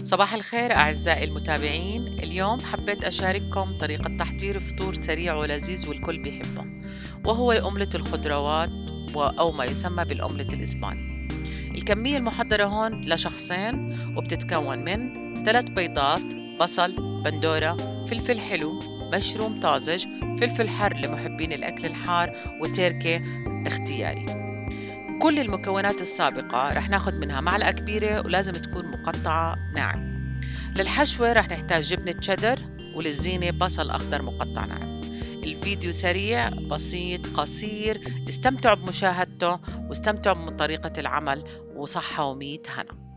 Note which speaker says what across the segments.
Speaker 1: صباح الخير أعزائي المتابعين. اليوم حبيت أشارككم طريقة تحضير فطور سريع ولذيذ والكل بيحبه، وهو أوملة الخضروات أو ما يسمى بالأوملة الإسباني. الكمية المحضرة هون لشخصين، وبتتكون من 3 بيضات، بصل، بندورة، فلفل حلو، مشروم طازج، فلفل حر لمحبين الأكل الحار، وتركة اختياري. كل المكونات السابقة رح ناخد منها معلقة كبيرة ولازم تكون مقطعة ناعم. للحشوة رح نحتاج جبنة تشيدر، وللزينة بصل أخضر مقطع ناعم. الفيديو سريع بسيط قصير، استمتعوا بمشاهدته واستمتعوا من طريقة العمل، وصحة ومية هنا.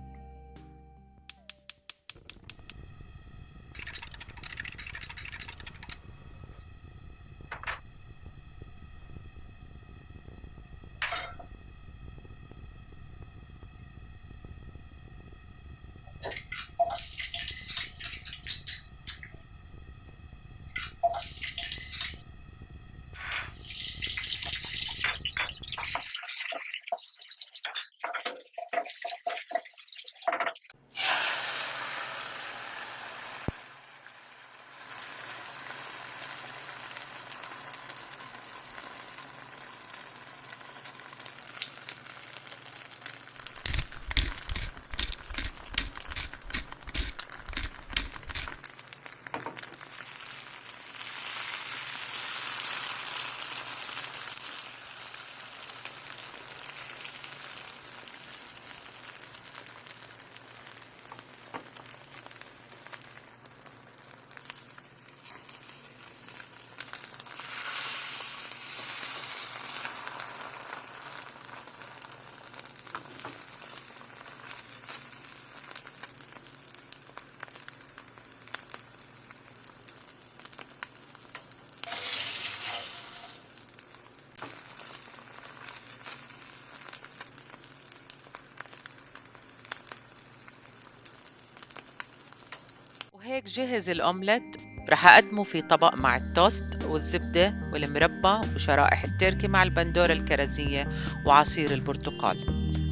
Speaker 1: وهيك جهز الأومليت. رح أقدمه في طبق مع التوست والزبدة والمربى وشرائح التركي مع البندورة الكرزية وعصير البرتقال.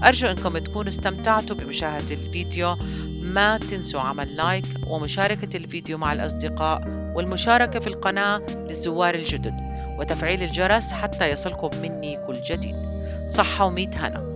Speaker 1: أرجو أنكم تكونوا استمتعتوا بمشاهدة الفيديو. ما تنسوا عمل لايك ومشاركة الفيديو مع الأصدقاء، والمشاركة في القناة للزوار الجدد، وتفعيل الجرس حتى يصلكم مني كل جديد. صحة وميت هنا.